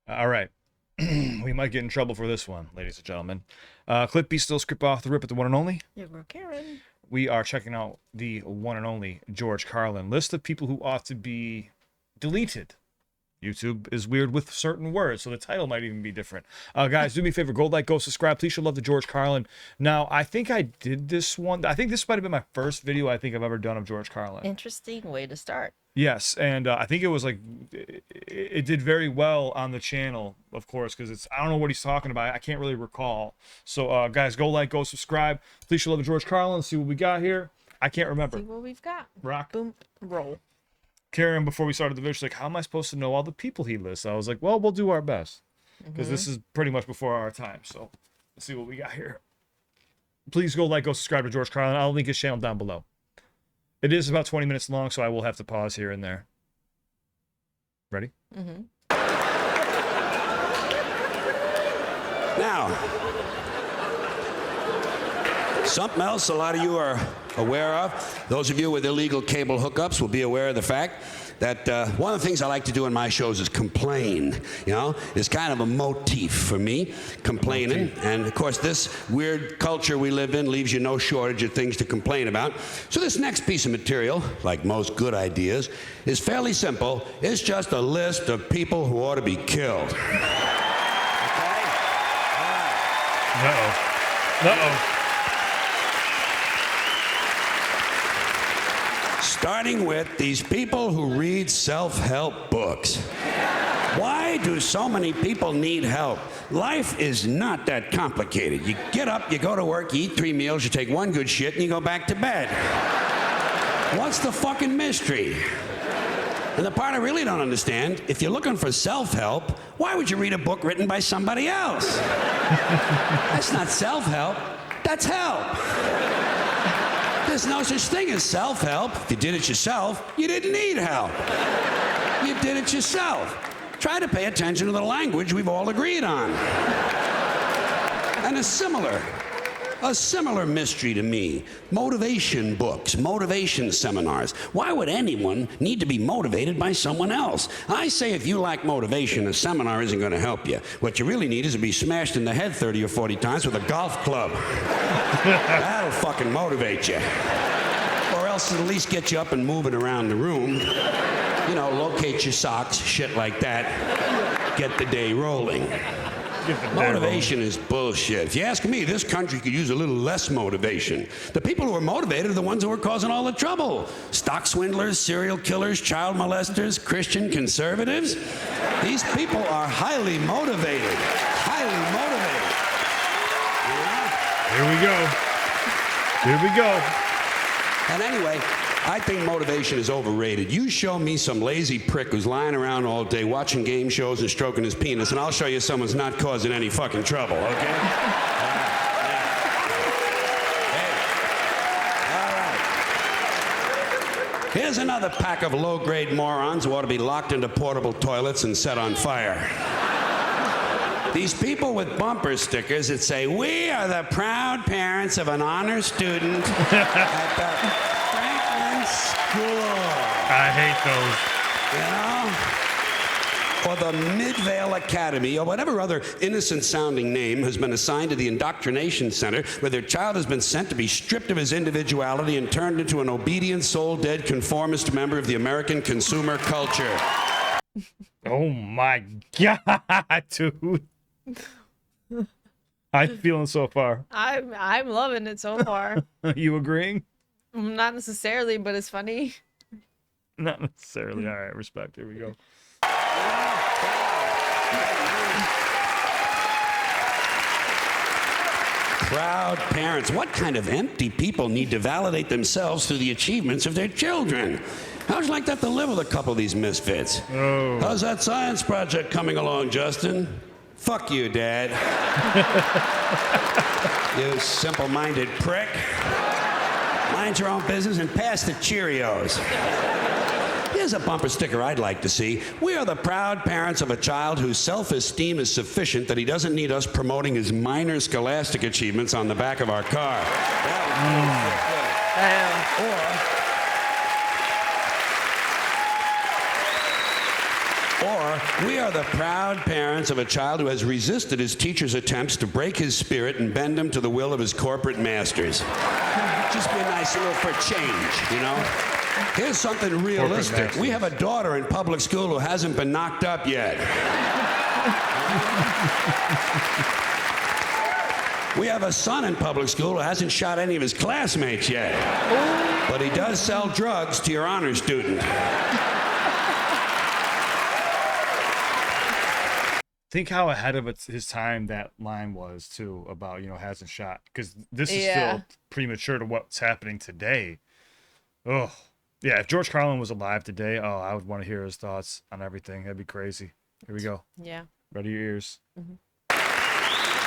All right. We might get in trouble for this one, ladies and gentlemen. CliffBeats still script off the rip at the one and only. Yeah, we're Karen. We are checking out the one and only George Carlin list of people who ought to be deleted. YouTube is weird with certain words, so the title might even be different. Guys, do me a favor, go like, go subscribe. Please show love to George Carlin. Now, I think I did this one. I think this might have been my first video I think I've ever done of George Carlin. Interesting way to start. Yes, and I think it was like, it did very well on the channel, of course, because it's, I don't know what he's talking about. I can't really recall. So, guys, go like, go subscribe. Please show love to George Carlin. See what we got here. I can't remember. See what we've got. Rock. Boom. Roll. Karen, before we started the video, she's like, how am I supposed to know all the people he lists? I was like, well, we'll do our best. Because this is pretty much before our time. So, let's see what we got here. Please go like, go subscribe to George Carlin. I'll link his channel down below. It is about 20 minutes long, so I will have to pause here and there. Ready? Now, something else a lot of you are aware of, those of you with illegal cable hookups will be aware of the fact that one of the things I like to do in my shows is complain. You know, it's kind of a motif for me, complaining. And of course, this weird culture we live in leaves you no shortage of things to complain about. So this next piece of material, like most good ideas, is fairly simple. It's just a list of people who ought to be killed. Okay? All right. Uh-oh. Starting with these people who read self-help books. Why do so many people need help? Life is not that complicated. You get up, you go to work, you eat 3 meals, you take 1 good shit, and you go back to bed. What's the fucking mystery? And the part I really don't understand, if you're looking for self-help, why would you read a book written by somebody else? That's not self-help, that's help. There's no such thing as self-help. If you did it yourself, you didn't need help. You did it yourself. Try to pay attention to the language we've all agreed on. And a similar mystery to me, motivation books, motivation seminars. Why would anyone need to be motivated by someone else? I say if you lack motivation, a seminar isn't going to help you. What you really need is to be smashed in the head 30 or 40 times with a golf club. That'll fucking motivate you. Or else it'll at least get you up and moving around the room. You know, locate your socks, shit like that. Get the day rolling. Motivation is bullshit. If you ask me, this country could use a little less motivation. The people who are motivated are the ones who are causing all the trouble. Stock swindlers, serial killers, child molesters, Christian conservatives. These people are highly motivated. Highly motivated. Here we go. Here we go. And anyway, I think motivation is overrated. You show me some lazy prick who's lying around all day watching game shows and stroking his penis, and I'll show you someone's not causing any fucking trouble, okay? Here's another pack of low-grade morons who ought to be locked into portable toilets and set on fire. These people with bumper stickers that say, "We are the proud parents of an honor student at the Franklin School." I hate those. You know? Or the Midvale Academy, or whatever other innocent-sounding name has been assigned to the indoctrination center, where their child has been sent to be stripped of his individuality and turned into an obedient, soul-dead, conformist member of the American consumer culture. Oh my God, dude. I'm feeling so far. I'm loving it so far. You agreeing? Not necessarily, but it's funny. Not necessarily. All right, respect. Here we go. Proud parents. What kind of empty people need to validate themselves through the achievements of their children? How'd you like to have to live with a couple of these misfits? Oh. How's that science project coming along, Justin? Fuck you, Dad. You simple-minded prick. Mind your own business and pass the Cheerios. Here's a bumper sticker I'd like to see. We are the proud parents of a child whose self-esteem is sufficient that he doesn't need us promoting his minor scholastic achievements on the back of our car. Or we are the proud parents of a child who has resisted his teacher's attempts to break his spirit and bend him to the will of his corporate masters. Just be nice a little for change, you know? Here's something realistic. We have a daughter in public school who hasn't been knocked up yet. We have a son in public school who hasn't shot any of his classmates yet. But he does sell drugs to your honor student. Think how ahead of his time that line was, too, about, you know, hasn't shot. Because this is still premature to what's happening today. Oh, yeah, if George Carlin was alive today, oh, I would want to hear his thoughts on everything. That'd be crazy. Here we go. Yeah. Ready your ears. Mm-hmm.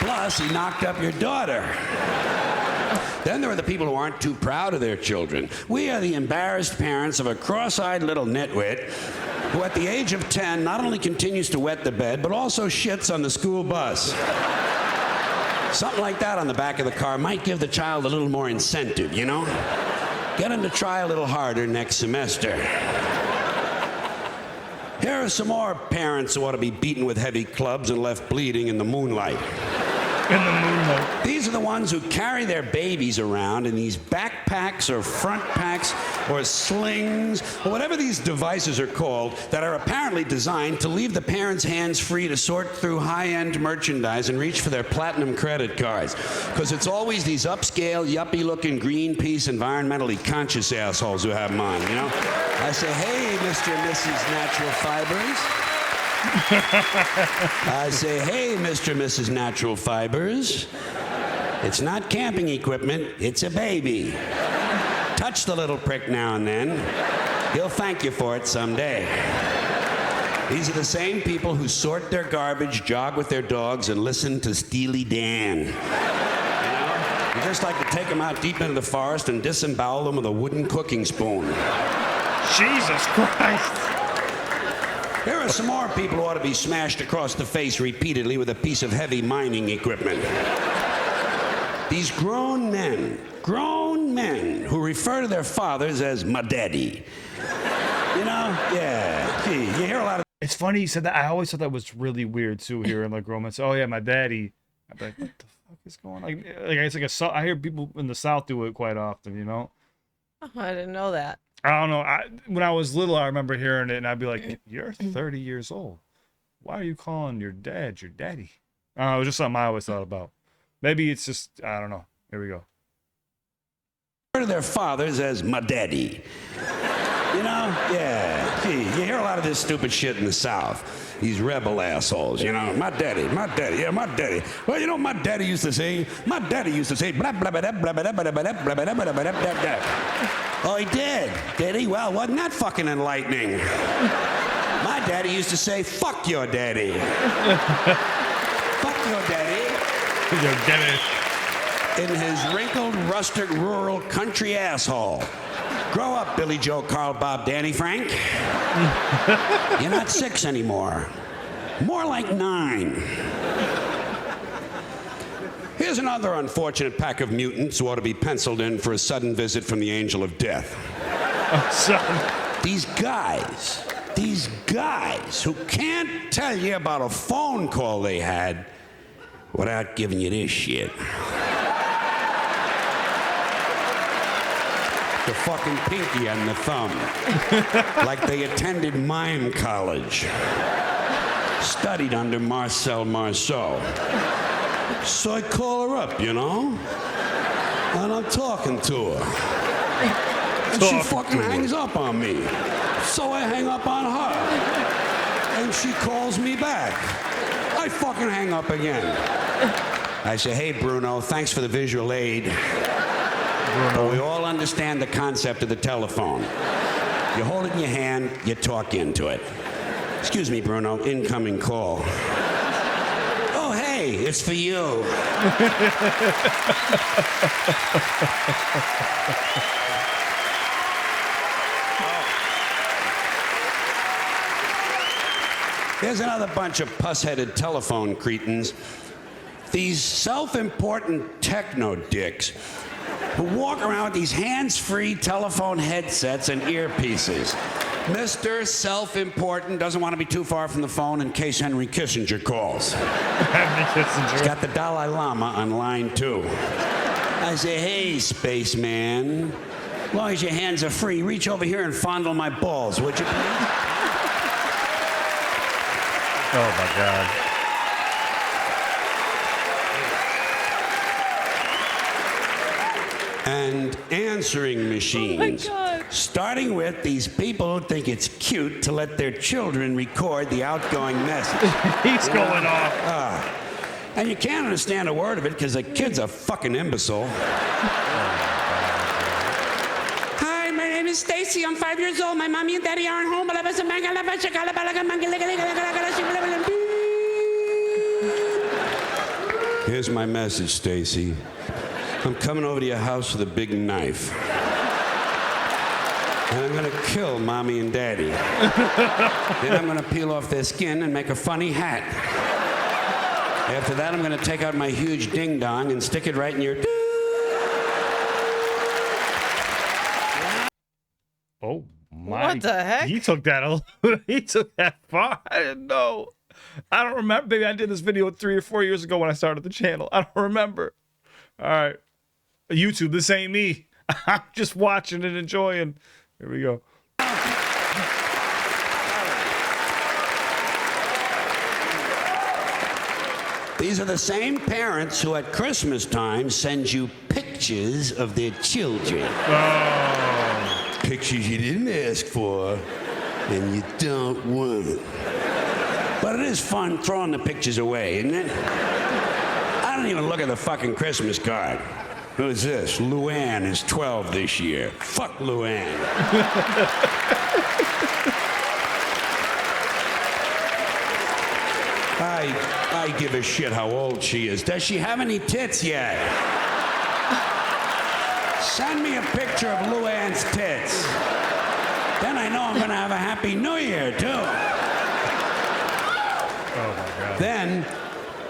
Plus, he knocked up your daughter. Then there are the people who aren't too proud of their children. We are the embarrassed parents of a cross-eyed little nitwit who at the age of 10 not only continues to wet the bed, but also shits on the school bus. Something like that on the back of the car might give the child a little more incentive, you know? Get him to try a little harder next semester. Here are some more parents who ought to be beaten with heavy clubs and left bleeding in the moonlight. In the moonlight. These are the ones who carry their babies around in these backpacks or front packs or slings or whatever these devices are called that are apparently designed to leave the parents' hands free to sort through high-end merchandise and reach for their platinum credit cards. Because it's always these upscale, yuppie-looking Greenpeace, environmentally conscious assholes who have them on, you know? I say, hey, Mr. and Mrs. Natural Fibers. I say, hey, Mr. and Mrs. Natural Fibers. It's not camping equipment, it's a baby. Touch the little prick now and then. He'll thank you for it someday. These are the same people who sort their garbage, jog with their dogs, and listen to Steely Dan. You know? You just like to take them out deep into the forest and disembowel them with a wooden cooking spoon. Jesus Christ. Here are some more people who ought to be smashed across the face repeatedly with a piece of heavy mining equipment. These grown men who refer to their fathers as my daddy. You know? Yeah. Gee, you hear a lot of... It's funny you said that. I always thought that was really weird, too, here in like romance. Oh, yeah, my daddy. I'd be like, what the fuck is going on? Like it's like I hear people in the South do it quite often, you know? Oh, I didn't know that. I don't know. When I was little, I remember hearing it, and I'd be like, you're 30 years old. Why are you calling your dad your daddy? I don't know. It was just something I always thought about. Maybe it's just, I don't know. Here we go. Refer to their fathers as my daddy. You know? Yeah. Gee, you hear a lot of this stupid shit in the South. These rebel assholes, you know? My daddy, yeah, my daddy. Well, you know what my daddy used to say? My daddy used to say, blah, blah, blah, blah, blah, blah, blah, blah, blah, blah, blah, blah, blah, blah. Oh, he did? Did he? Well, wasn't that fucking enlightening? My daddy used to say, fuck your daddy. Fuck your daddy. Your daddy. In his wrinkled, rustic, rural, country asshole. Grow up, Billy Joe, Carl, Bob, Danny, Frank. You're not 6 anymore. More like 9. Here's another unfortunate pack of mutants who ought to be penciled in for a sudden visit from the angel of death. These guys who can't tell you about a phone call they had without giving you this shit. The fucking pinky and the thumb. Like they attended mime college. Studied under Marcel Marceau. So I call her up, you know? And I'm talking to her. And she fucking hangs up on me. So I hang up on her. And she calls me back. I fucking hang up again. I say, hey, Bruno, thanks for the visual aid. But we all understand the concept of the telephone. You hold it in your hand, you talk into it. Excuse me, Bruno, incoming call. Oh, hey, it's for you. Here's another bunch of puss-headed telephone cretins. These self-important techno dicks who walk around with these hands-free telephone headsets and earpieces. Mr. Self-Important doesn't want to be too far from the phone in case Henry Kissinger calls. Henry Kissinger. He's got the Dalai Lama on line 2. I say, hey, spaceman. As long as your hands are free, reach over here and fondle my balls, would you please? Oh, my God. And answering machines. Oh, my God. Starting with these people who think it's cute to let their children record the outgoing message. He's going off. And you can't understand a word of it because the kid's a fucking imbecile. Hi, my name is Stacy. I'm 5 years old. My mommy and daddy aren't home. Here's my message, Stacy. I'm coming over to your house with a big knife. And I'm gonna kill mommy and daddy. Then I'm gonna peel off their skin and make a funny hat. After that, I'm gonna take out my huge ding-dong and stick it right in your... Oh, my. What the heck? He took that he took that far. I didn't know. I don't remember. Maybe I did this video 3 or 4 years ago when I started the channel. I don't remember. All right. YouTube, this ain't me. I'm just watching and enjoying. Here we go. These are the same parents who at Christmas time send you pictures of their children. Oh. Pictures you didn't ask for and you don't want. But it is fun throwing the pictures away, isn't it? I don't even look at the fucking Christmas card. Who's this? Luann is 12 this year. Fuck Luann. I give a shit how old she is. Does she have any tits yet? Send me a picture of Luann's tits. Then I know I'm gonna have a happy new year, too. Oh, my God. Then,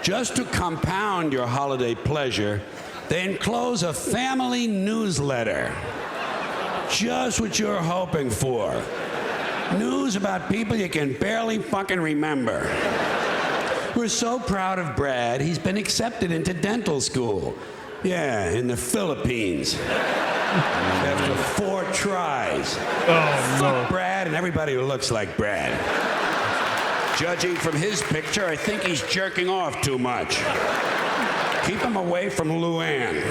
just to compound your holiday pleasure, they enclose a family newsletter. Just what you're hoping for. News about people you can barely fucking remember. We're so proud of Brad, he's been accepted into dental school. Yeah, in the Philippines. After 4 tries. Oh, Fuck Brad and everybody who looks like Brad. Judging from his picture, I think he's jerking off too much. Keep him away from Luann.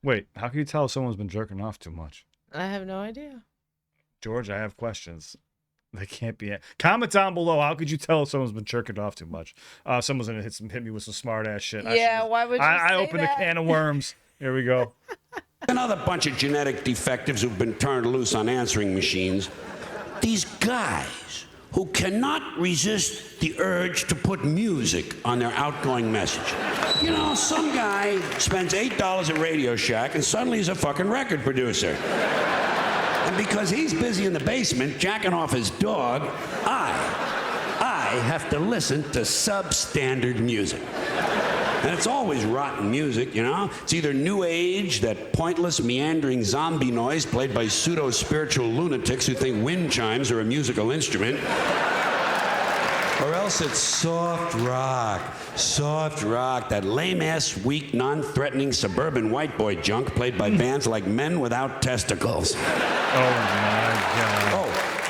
Wait, how can you tell if someone's been jerking off too much? I have no idea. George, I have questions. They can't be. Comment down below. How could you tell if someone's been jerking off too much? Someone's gonna hit me with some smart ass shit. Yeah, why would you I say opened that? a can of worms. Here we go. Another bunch of genetic defectives who've been turned loose on answering machines. These guys who cannot resist the urge to put music on their outgoing message. You know, some guy spends $8 at Radio Shack and suddenly he's a fucking record producer. And because he's busy in the basement jacking off his dog, I have to listen to substandard music. And it's always rotten music, you know? It's either new age, that pointless, meandering zombie noise played by pseudo-spiritual lunatics who think wind chimes are a musical instrument. Or else it's soft rock, that lame-ass, weak, non-threatening suburban white boy junk played by bands like Men Without Testicles. Oh, my God. Oh,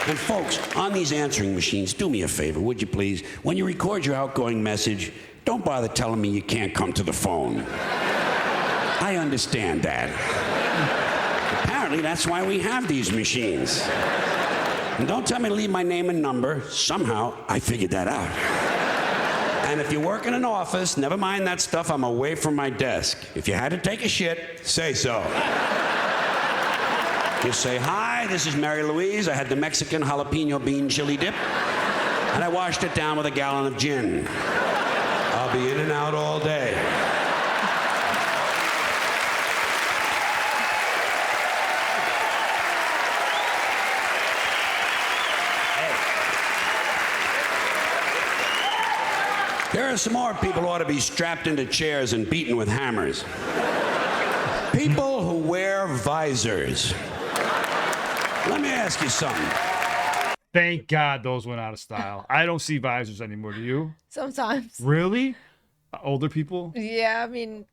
and folks, on these answering machines, do me a favor, would you please? When you record your outgoing message, don't bother telling me you can't come to the phone. I understand that. Apparently, that's why we have these machines. And don't tell me to leave my name and number. Somehow, I figured that out. And if you work in an office, never mind that stuff, I'm away from my desk. If you had to take a shit, say so. You say, hi, this is Mary Louise. I had the Mexican jalapeno bean chili dip, and I washed it down with a gallon of gin. I'll be in and out all day. There are some more people who ought to be strapped into chairs and beaten with hammers. People who wear wear visors. Let me ask you something. Thank God those went out of style. I don't see visors anymore. Do you? Sometimes. Really? Older people? Yeah, I mean,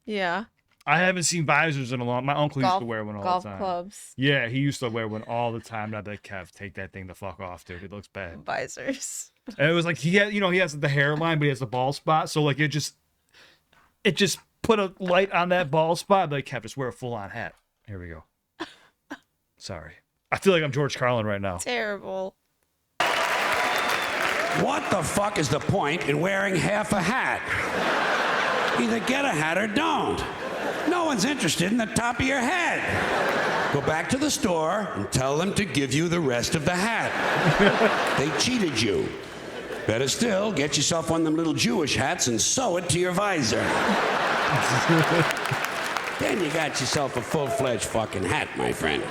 yeah. I haven't seen visors in a long. My uncle used to wear one all golf the time. clubs. Yeah, he used to wear one all the time. And I'd be like, Kev, take that thing the fuck off, dude. It looks bad. Visors. And it was like he had, he has the hairline, but he has the bald spot. So like it just put a light on that bald spot. I'd be like, Kev, just wear a full on hat. Here we go. Sorry. I feel like I'm George Carlin right now. Terrible. What the fuck is the point in wearing half a hat? Either get a hat or don't. No one's interested in the top of your head. Go back to the store and tell them to give you the rest of the hat. They cheated you. Better still, get yourself one of them little Jewish hats and sew it to your visor. Then you got yourself a full-fledged fucking hat, my friend.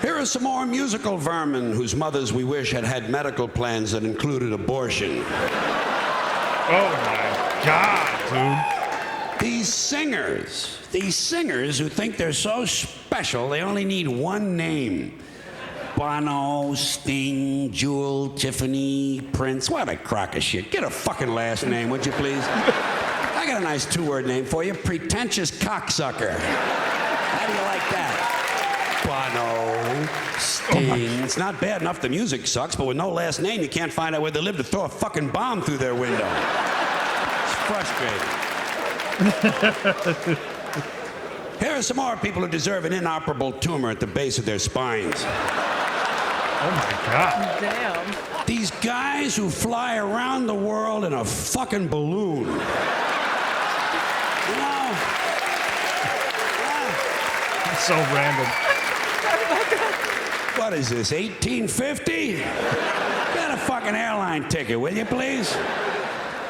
Here are some more musical vermin whose mothers we wish had had medical plans that included abortion. Oh my God, dude. These singers who think they're so special, they only need one name. Bono, Sting, Jewel, Tiffany, Prince. What a crock of shit. Get a fucking last name, would you please? I got a nice two-word name for you. Pretentious cocksucker. How do you like that? Bono, Sting. It's not bad enough the music sucks, but with no last name, you can't find out where they live to throw a fucking bomb through their window. It's frustrating. Here are some more people who deserve an inoperable tumor at the base of their spines. Oh my God. Damn. These guys who fly around the world in a fucking balloon. You know? It's so random. What is this, 1850? Get a fucking airline ticket, will you, please?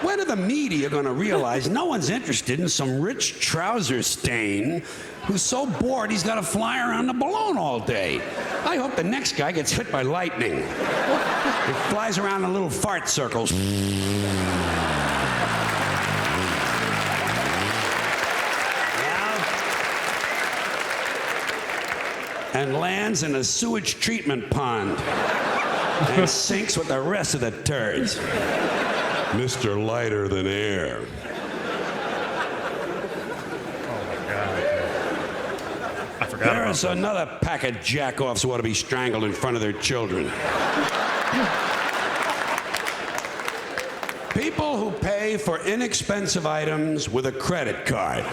When are the media gonna realize no one's interested in some rich trouser stain who's so bored he's gotta fly around the balloon all day? I hope the next guy gets hit by lightning. He flies around in little fart circles. And lands in a sewage treatment pond and sinks with the rest of the turds. Mr. Lighter Than Air. Oh my God. I forgot There's about that. another pack of jack-offs who ought to be strangled in front of their children. People who pay for inexpensive items with a credit card.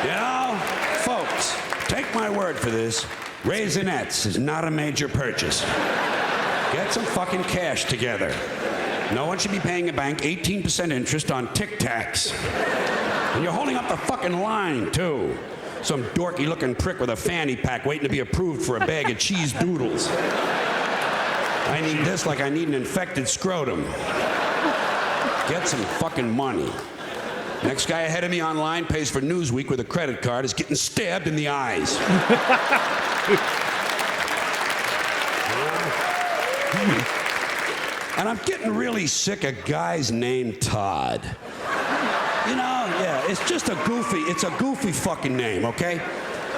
You know, folks, take my word for this. Raisinets is not a major purchase. Get some fucking cash together. No one should be paying a bank 18% interest on Tic Tacs. And you're holding up the fucking line, too. Some dorky-looking prick with a fanny pack waiting to be approved for a bag of cheese doodles. I need this like I need an infected scrotum. Get some fucking money. Next guy ahead of me online pays for Newsweek with a credit card is getting stabbed in the eyes. And I'm getting really sick of guys named Todd. You know, yeah, it's just a goofy fucking name, okay?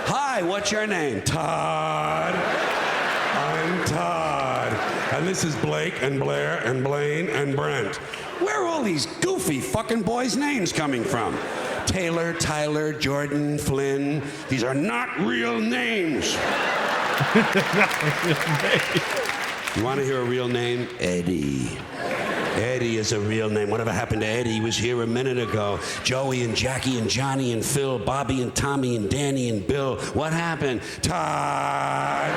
Hi, what's your name? Todd. I'm Todd. And this is Blake and Blair and Blaine and Brent. Where are all these goofy fucking boys' names coming from? Taylor, Tyler, Jordan, Flynn. These are not real names. You want to hear a real name? Eddie. Eddie is a real name. Whatever happened to Eddie? He was here a minute ago. Joey and Jackie and Johnny and Phil, Bobby and Tommy and Danny and Bill. What happened? Todd.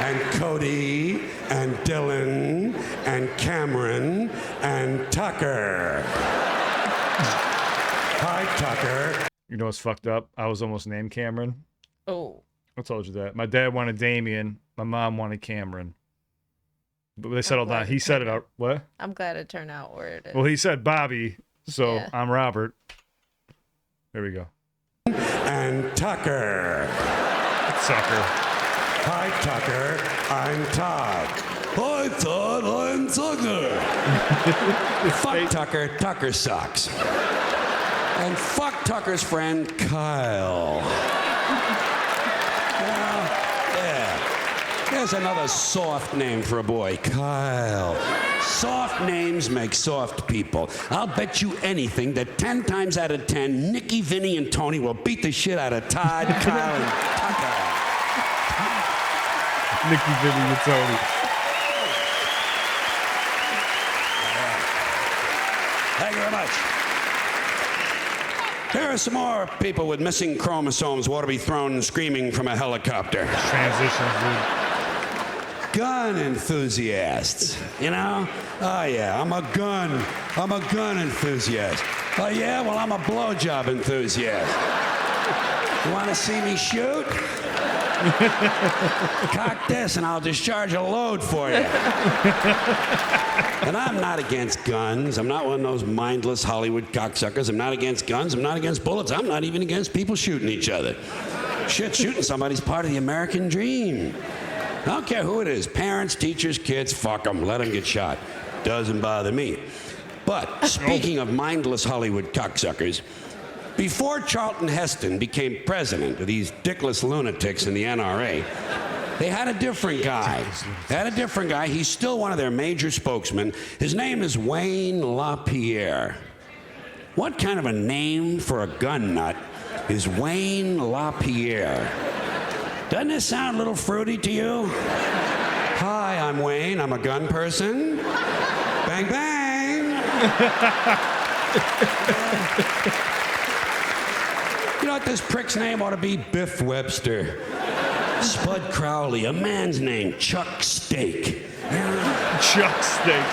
And Cody and Dylan and Cameron and Tucker. Hi, Tucker. You know what's fucked up? I was almost named Cameron. Oh. I told you that. My dad wanted Damien. My mom wanted Cameron. But they settled on. He said it out. What? I'm glad it turned out where it is. Well, he said Bobby, so Yeah. I'm Robert. There we go. And Tucker. Sucker. Hi, Tucker. I'm Todd. Hi, Todd. I'm Tucker. Fuck Tucker. Tucker sucks. And fuck Tucker's friend, Kyle. Yeah. There's another soft name for a boy, Kyle. Soft names make soft people. I'll bet you anything that 10 times out of 10, Nicky, Vinny, and Tony will beat the shit out of Todd, Kyle, and Tucker. Nicky, Vinny, and Tony. Thank you very much. There are some more people with missing chromosomes who ought to be thrown screaming from a helicopter. Transitions, dude. Gun enthusiasts, you know? Oh, yeah, I'm a gun enthusiast. Oh, yeah? Well, I'm a blowjob enthusiast. You want to see me shoot? Cock this and I'll discharge a load for you. And I'm not against guns. I'm not one of those mindless Hollywood cocksuckers. I'm not against guns. I'm not against bullets. I'm not even against people shooting each other. Shit, shooting somebody's part of the American dream. I don't care who it is. Parents, teachers, kids, fuck them. Let them get shot. Doesn't bother me. But speaking of mindless Hollywood cocksuckers, before Charlton Heston became president of these dickless lunatics in the NRA, they had a different guy. He's still one of their major spokesmen. His name is Wayne LaPierre. What kind of a name for a gun nut is Wayne LaPierre? Doesn't this sound a little fruity to you? Hi, I'm Wayne. I'm a gun person. Bang, bang. You know what this prick's name ought to be? Biff Webster. Spud Crowley, a man's name, Chuck Steak. Chuck Steak.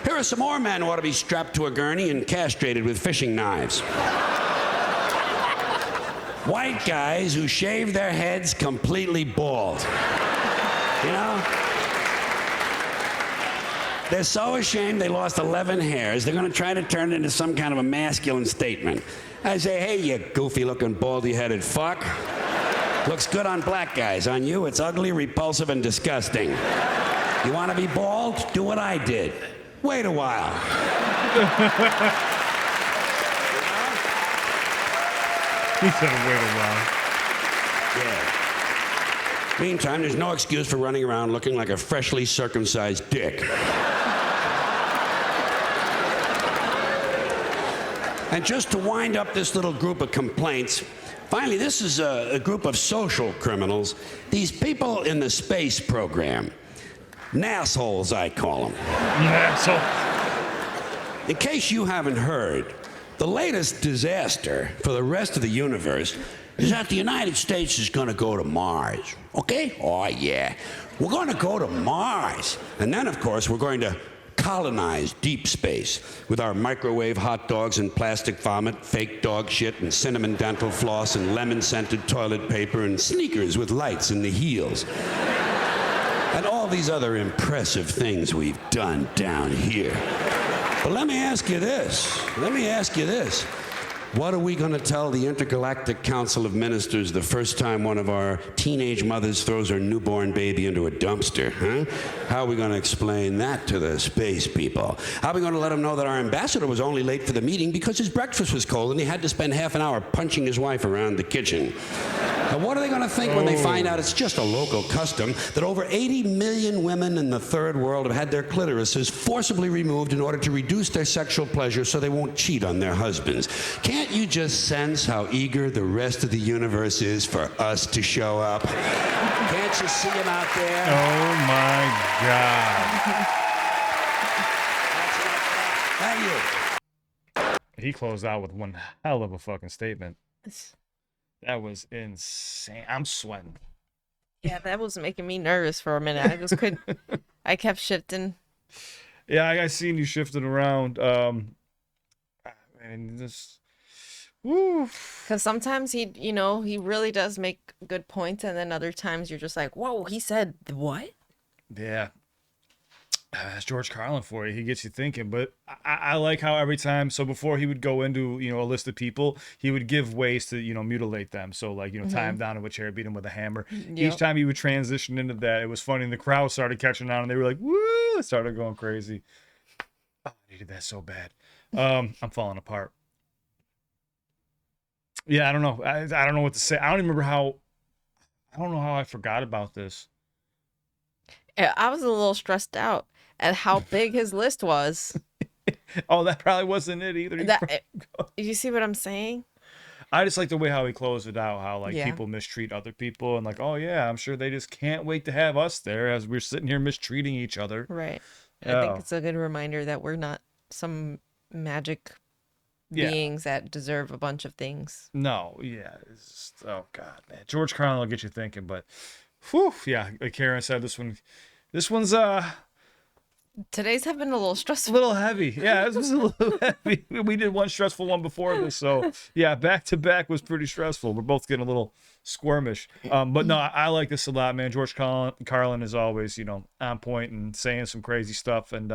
Here are some more men who ought to be strapped to a gurney and castrated with fishing knives. White guys who shave their heads completely bald. You know? They're so ashamed they lost 11 hairs, they're going to try to turn it into some kind of a masculine statement. I say, hey, you goofy-looking, baldy-headed fuck. Looks good on black guys. On you, it's ugly, repulsive, and disgusting. You want to be bald? Do what I did. Wait a while. He said wait a while. Yeah. Meantime, there's no excuse for running around looking like a freshly circumcised dick. And just to wind up this little group of complaints, finally, this is a group of social criminals. These people in the space program. Nassholes, I call them. Asshole. In case you haven't heard, the latest disaster for the rest of the universe is that the United States is going to go to Mars. Okay? Oh, yeah. We're going to go to Mars. And then, of course, we're going to colonize deep space with our microwave hot dogs and plastic vomit, fake dog shit and cinnamon dental floss and lemon-scented toilet paper and sneakers with lights in the heels. And all these other impressive things we've done down here. But let me ask you this. What are we going to tell the Intergalactic Council of Ministers the first time one of our teenage mothers throws her newborn baby into a dumpster, huh? How are we going to explain that to the space people? How are we going to let them know that our ambassador was only late for the meeting because his breakfast was cold and he had to spend half an hour punching his wife around the kitchen? And what are they going to think when they find out it's just a local custom that over 80 million women in the third world have had their clitorises forcibly removed in order to reduce their sexual pleasure so they won't cheat on their husbands? Can't you just sense how eager the rest of the universe is for us to show up? Can't you see them out there? Oh my God. Thank you. He closed out with one hell of a fucking statement. That was insane. I'm sweating. Yeah, that was making me nervous for a minute. I just couldn't. I kept shifting. Yeah, I seen you shifting around. And this. Woo. Because sometimes he really does make good points, and then other times you're just like, whoa, he said what? Yeah. That's George Carlin for you. He gets you thinking. But I like how every time, so before he would go into, a list of people, he would give ways to, mutilate them. So like, tie him down to a chair, beat him with a hammer. Yep. Each time he would transition into that, it was funny. And the crowd started catching on and they were like, woo, it started going crazy. Oh, I needed that so bad. I'm falling apart. Yeah, I don't know. I don't know what to say. I don't even remember how. I don't know how I forgot about this. Yeah, I was a little stressed out at how big his list was. Oh, that probably wasn't it either. You see what I'm saying? I just like the way how he closed it out. How like Yeah. people mistreat other people, and like, oh yeah, I'm sure they just can't wait to have us there as we're sitting here mistreating each other. Right. I Yeah. think it's a good reminder that we're not some magic Yeah. beings that deserve a bunch of things. No, yeah. It's just, oh god, man. George Carlin will get you thinking, but whew, yeah, like Karen said, this one's Today's have been a little a stressful. little heavy. Yeah, this was a little heavy. We did one stressful one before this, so yeah, back to back was pretty stressful. We're both getting a little squirmish. But no, I like this a lot, man. George Carlin is always, on point and saying some crazy stuff. And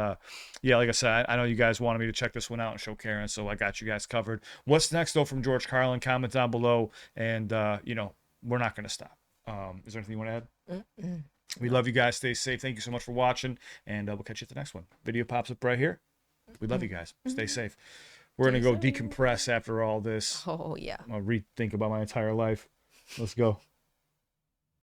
yeah, like I said, I know you guys wanted me to check this one out and show Karen, so I got you guys covered. What's next though from George Carlin? Comment down below, and we're not gonna stop. Is there anything you want to add? Mm-mm. We love you guys. Stay safe. Thank you so much for watching, and we'll catch you at the next one. Video pops up right here. We love you guys. Stay safe. We're going to go decompress after all this. Oh, yeah. I'll rethink about my entire life. Let's go.